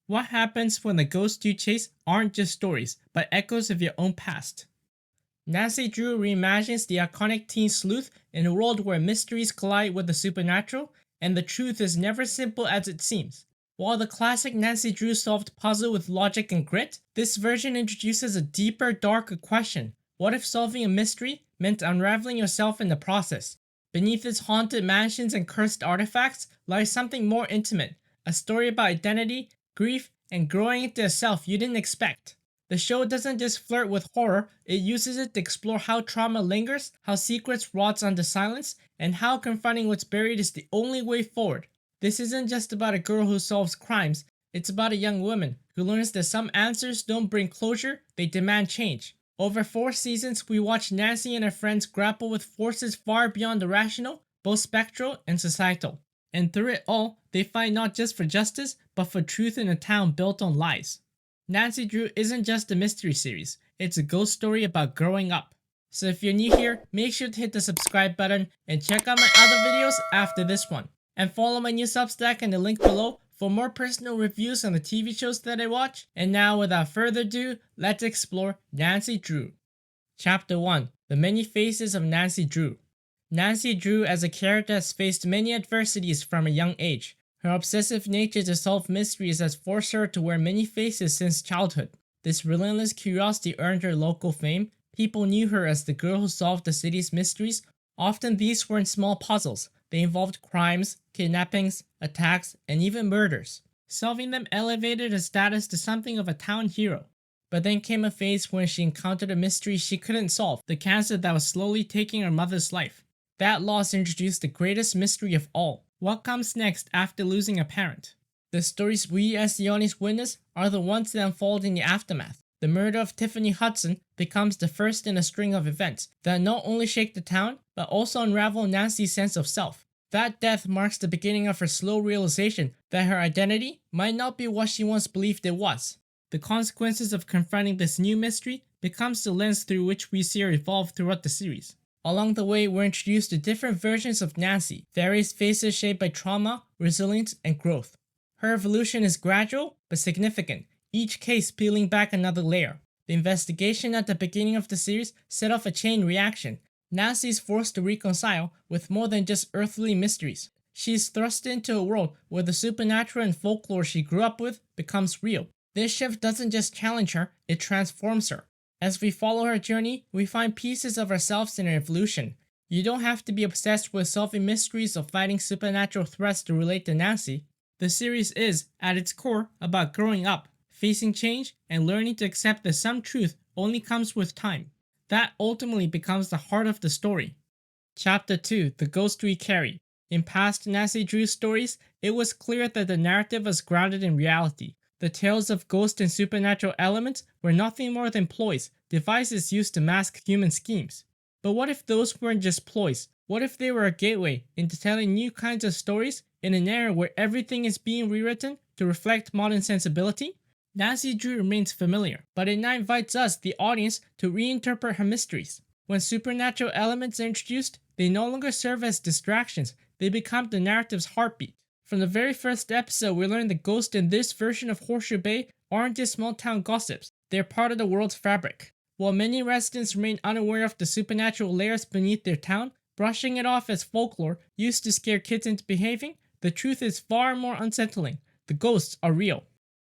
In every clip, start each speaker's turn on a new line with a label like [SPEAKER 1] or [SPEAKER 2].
[SPEAKER 1] What happens when the ghosts you chase aren't just stories, but echoes of your own past? Nancy Drew reimagines the iconic teen sleuth in a world where mysteries collide with the supernatural, and the truth is never simple as it seems. While the classic Nancy Drew solved puzzle with logic and grit, this version introduces a deeper, darker question. What if solving a mystery meant unraveling yourself in the process? Beneath its haunted mansions and cursed artifacts lies something more intimate, a story about identity, grief, and growing into a self you didn't expect. The show doesn't just flirt with horror, it uses it to explore how trauma lingers, how secrets rot under silence, and how confronting what's buried is the only way forward. This isn't just about a girl who solves crimes, it's about a young woman who learns that some answers don't bring closure, they demand change. Over 4 seasons, we watch Nancy and her friends grapple with forces far beyond the rational, both spectral and societal. And through it all, they fight not just for justice, but for truth in a town built on lies. Nancy Drew isn't just a mystery series, it's a ghost story about growing up. So if you're new here, make sure to hit the subscribe button and check out my other videos after this one. And follow my new Substack in the link below for more personal reviews on the TV shows that I watch. And now without further ado, let's explore Nancy Drew. Chapter 1: The Many Faces of Nancy Drew. Nancy Drew as a character has faced many adversities from a young age. Her obsessive nature to solve mysteries has forced her to wear many faces since childhood. This relentless curiosity earned her local fame. People knew her as the girl who solved the city's mysteries. Often these weren't small puzzles. They involved crimes, kidnappings, attacks, and even murders. Solving them elevated her status to something of a town hero. But then came a phase when she encountered a mystery she couldn't solve, the cancer that was slowly taking her mother's life. That loss introduced the greatest mystery of all. What comes next after losing a parent? The stories we as the audience witness are the ones that unfold in the aftermath. The murder of Tiffany Hudson becomes the first in a string of events that not only shake the town, but also unravel Nancy's sense of self. That death marks the beginning of her slow realization that her identity might not be what she once believed it was. The consequences of confronting this new mystery becomes the lens through which we see her evolve throughout the series. Along the way, we're introduced to different versions of Nancy, various phases shaped by trauma, resilience, and growth. Her evolution is gradual, but significant, each case peeling back another layer. The investigation at the beginning of the series set off a chain reaction. Nancy is forced to reconcile with more than just earthly mysteries. She is thrust into a world where the supernatural and folklore she grew up with becomes real. This shift doesn't just challenge her, it transforms her. As we follow her journey, we find pieces of ourselves in her evolution. You don't have to be obsessed with solving mysteries or fighting supernatural threats to relate to Nancy. The series is, at its core, about growing up, facing change, and learning to accept that some truth only comes with time. That ultimately becomes the heart of the story. Chapter 2: The Ghost We Carry. In past Nancy Drew stories, it was clear that the narrative was grounded in reality. The tales of ghost and supernatural elements were nothing more than ploys, devices used to mask human schemes. But what if those weren't just ploys? What if they were a gateway into telling new kinds of stories in an era where everything is being rewritten to reflect modern sensibility? Nancy Drew remains familiar, but it now invites us, the audience, to reinterpret her mysteries. When supernatural elements are introduced, they no longer serve as distractions, they become the narrative's heartbeat. From the very first episode, we learn the ghosts in this version of Horseshoe Bay aren't just small town gossips, they're part of the world's fabric. While many residents remain unaware of the supernatural layers beneath their town, brushing it off as folklore used to scare kids into behaving, the truth is far more unsettling. The ghosts are real.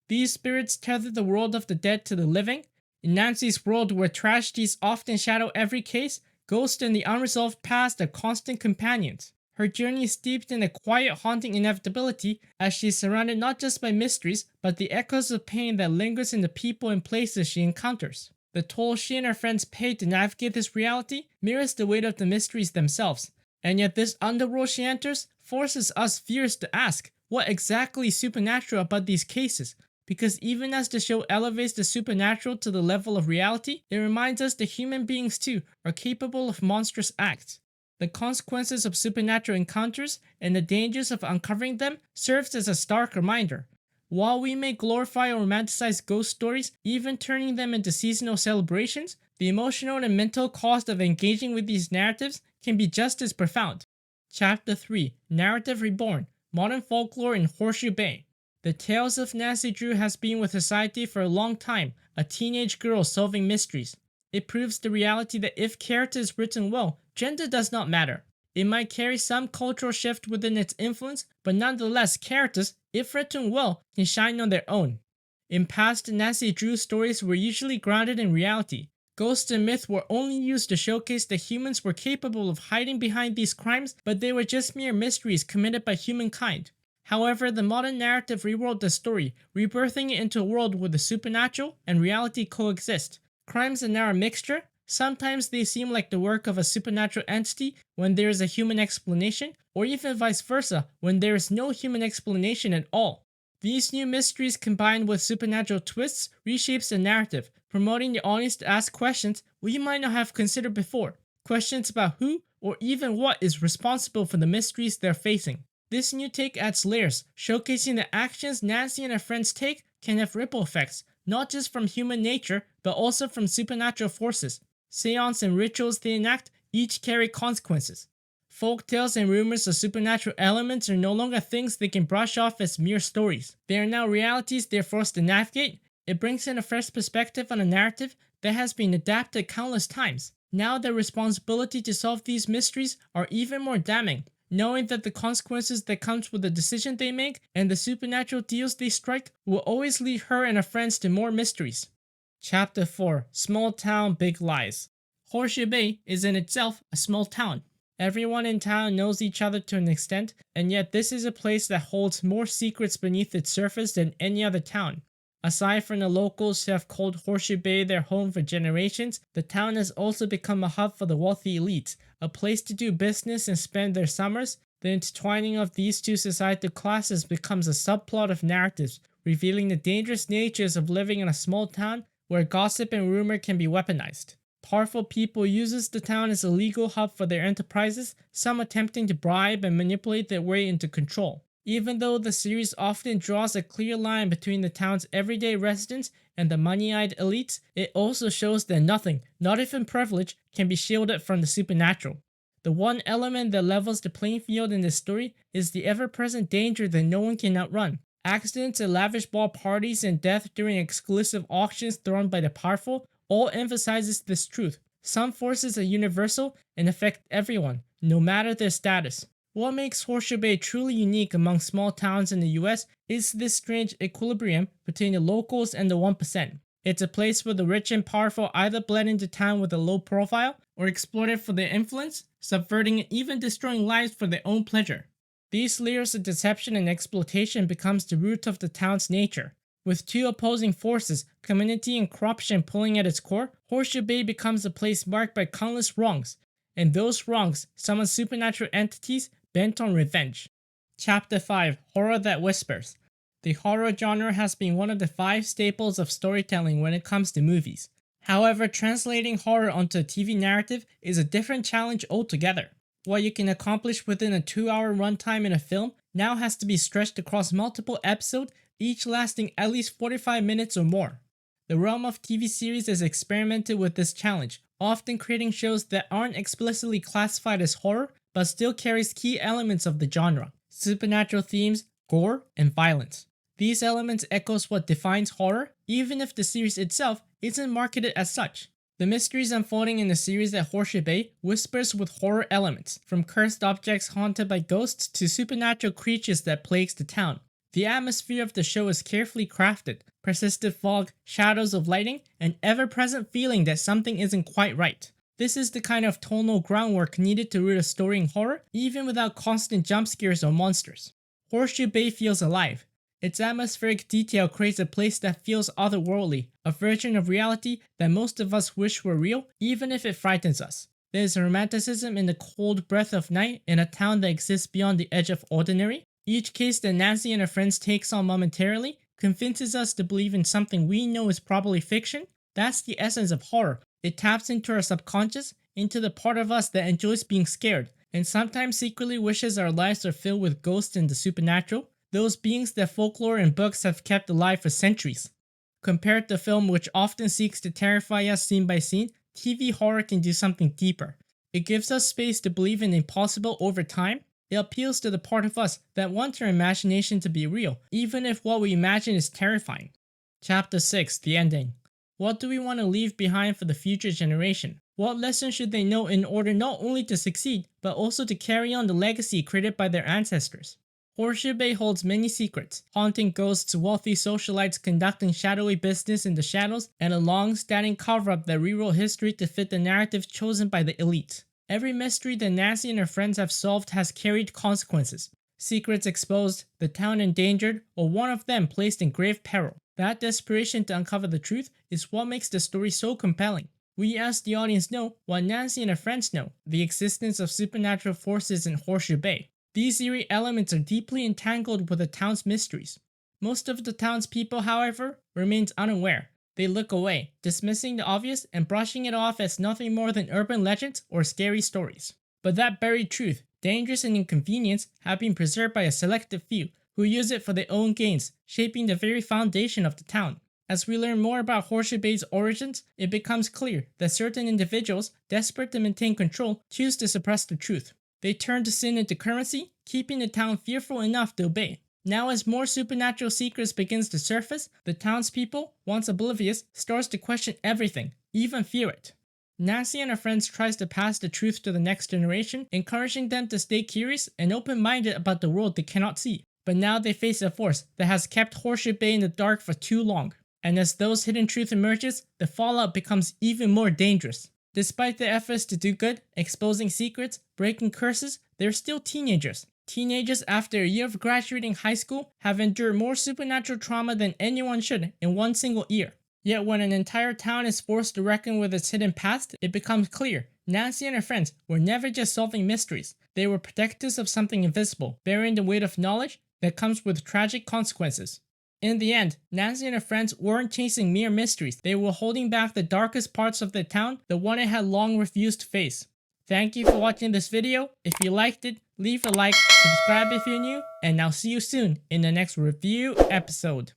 [SPEAKER 1] These spirits tether the world of the dead to the living. In Nancy's world where tragedies often shadow every case, ghosts and the unresolved past are constant companions. Her journey is steeped in a quiet, haunting inevitability as she is surrounded not just by mysteries, but the echoes of pain that lingers in the people and places she encounters. The toll she and her friends pay to navigate this reality mirrors the weight of the mysteries themselves. And yet this underworld she enters forces us viewers to ask, what exactly is supernatural about these cases? Because even as the show elevates the supernatural to the level of reality, it reminds us that human beings too are capable of monstrous acts. The consequences of supernatural encounters and the dangers of uncovering them serves as a stark reminder. While we may glorify or romanticize ghost stories, even turning them into seasonal celebrations, the emotional and mental cost of engaging with these narratives can be just as profound. Chapter 3: Narrative Reborn: Modern Folklore in Horseshoe Bay. The Tales of Nancy Drew has been with society for a long time, a teenage girl solving mysteries. It proves the reality that if character is written well, gender does not matter. It might carry some cultural shift within its influence, but nonetheless, characters, if written well, can shine on their own. In past Nancy Drew stories were usually grounded in reality. Ghosts and myth were only used to showcase that humans were capable of hiding behind these crimes, but they were just mere mysteries committed by humankind. However, the modern narrative rewrote the story, rebirthing it into a world where the supernatural and reality coexist. Crimes are now a mixture. Sometimes they seem like the work of a supernatural entity when there is a human explanation, or even vice versa when there is no human explanation at all. These new mysteries combined with supernatural twists reshapes the narrative, promoting the audience to ask questions we might not have considered before. Questions about who or even what is responsible for the mysteries they're facing. This new take adds layers, showcasing the actions Nancy and her friends take can have ripple effects, not just from human nature, but also from supernatural forces. Seance and rituals they enact each carry consequences. Folk tales and rumors of supernatural elements are no longer things they can brush off as mere stories. They are now realities they're forced to navigate. It brings in a fresh perspective on a narrative that has been adapted countless times. Now their responsibility to solve these mysteries are even more damning, knowing that the consequences that comes with the decision they make and the supernatural deals they strike will always lead her and her friends to more mysteries. Chapter 4: Small Town Big Lies. Horseshoe Bay is in itself a small town. Everyone in town knows each other to an extent, and yet this is a place that holds more secrets beneath its surface than any other town. Aside from the locals who have called Horseshoe Bay their home for generations, the town has also become a hub for the wealthy elites, a place to do business and spend their summers. The intertwining of these two societal classes becomes a subplot of narratives, revealing the dangerous natures of living in a small town where gossip and rumor can be weaponized. Powerful people uses the town as a legal hub for their enterprises, some attempting to bribe and manipulate their way into control. Even though the series often draws a clear line between the town's everyday residents and the money-eyed elites, it also shows that nothing, not even privilege, can be shielded from the supernatural. The one element that levels the playing field in this story is the ever-present danger that no one can outrun. Accidents at lavish ball parties and death during exclusive auctions thrown by the powerful all emphasizes this truth. Some forces are universal and affect everyone, no matter their status. What makes Horseshoe Bay truly unique among small towns in the US is this strange equilibrium between the locals and the 1%. It's a place where the rich and powerful either blend into town with a low profile or exploit it for their influence, subverting and even destroying lives for their own pleasure. These layers of deception and exploitation becomes the root of the town's nature. With two opposing forces, community and corruption pulling at its core, Horseshoe Bay becomes a place marked by countless wrongs, and those wrongs summon supernatural entities bent on revenge. Chapter 5: Horror That Whispers. The horror genre has been one of the 5 staples of storytelling when it comes to movies. However, translating horror onto a TV narrative is a different challenge altogether. What you can accomplish within a 2-hour runtime in a film now has to be stretched across multiple episodes, each lasting at least 45 minutes or more. The realm of TV series has experimented with this challenge, often creating shows that aren't explicitly classified as horror, but still carries key elements of the genre: supernatural themes, gore, and violence. These elements echoes what defines horror, even if the series itself isn't marketed as such. The mysteries unfolding in the series at Horseshoe Bay whispers with horror elements, from cursed objects haunted by ghosts to supernatural creatures that plagues the town. The atmosphere of the show is carefully crafted: persistent fog, shadows of lighting, and ever-present feeling that something isn't quite right. This is the kind of tonal groundwork needed to root a story in horror, even without constant jump scares or monsters. Horseshoe Bay feels alive. Its atmospheric detail creates a place that feels otherworldly, a version of reality that most of us wish were real, even if it frightens us. There is a romanticism in the cold breath of night in a town that exists beyond the edge of ordinary. Each case that Nancy and her friends takes on momentarily convinces us to believe in something we know is probably fiction. That's the essence of horror. It taps into our subconscious, into the part of us that enjoys being scared, and sometimes secretly wishes our lives are filled with ghosts and the supernatural, those beings that folklore and books have kept alive for centuries. Compared to film, which often seeks to terrify us scene by scene, TV horror can do something deeper. It gives us space to believe in the impossible over time. It appeals to the part of us that wants our imagination to be real, even if what we imagine is terrifying. Chapter 6, The Ending. What do we want to leave behind for the future generation? What lessons should they know in order not only to succeed, but also to carry on the legacy created by their ancestors? Horseshoe Bay holds many secrets, haunting ghosts, wealthy socialites conducting shadowy business in the shadows, and a long-standing cover-up that rewrote history to fit the narrative chosen by the elite. Every mystery that Nancy and her friends have solved has carried consequences. Secrets exposed, the town endangered, or one of them placed in grave peril. That desperation to uncover the truth is what makes the story so compelling. We as the audience know what Nancy and her friends know, the existence of supernatural forces in Horseshoe Bay. These eerie elements are deeply entangled with the town's mysteries. Most of the townspeople, however, remains unaware. They look away, dismissing the obvious and brushing it off as nothing more than urban legends or scary stories. But that buried truth, dangerous and inconvenience, have been preserved by a selective few who use it for their own gains, shaping the very foundation of the town. As we learn more about Horseshoe Bay's origins, it becomes clear that certain individuals, desperate to maintain control, choose to suppress the truth. They turn to sin into currency, keeping the town fearful enough to obey. Now as more supernatural secrets begins to surface, the townspeople, once oblivious, starts to question everything, even fear it. Nancy and her friends tries to pass the truth to the next generation, encouraging them to stay curious and open-minded about the world they cannot see. But now they face a force that has kept Horseshoe Bay in the dark for too long. And as those hidden truth emerges, the fallout becomes even more dangerous. Despite their efforts to do good, exposing secrets, breaking curses, they're still teenagers. Teenagers after a year of graduating high school have endured more supernatural trauma than anyone should in one single year. Yet when an entire town is forced to reckon with its hidden past, it becomes clear Nancy and her friends were never just solving mysteries. They were protectors of something invisible, bearing the weight of knowledge that comes with tragic consequences. In the end, Nancy and her friends weren't chasing mere mysteries. They were holding back the darkest parts of the town, the one it had long refused to face. Thank you for watching this video. If you liked it, leave a like, subscribe if you're new, and I'll see you soon in the next review episode.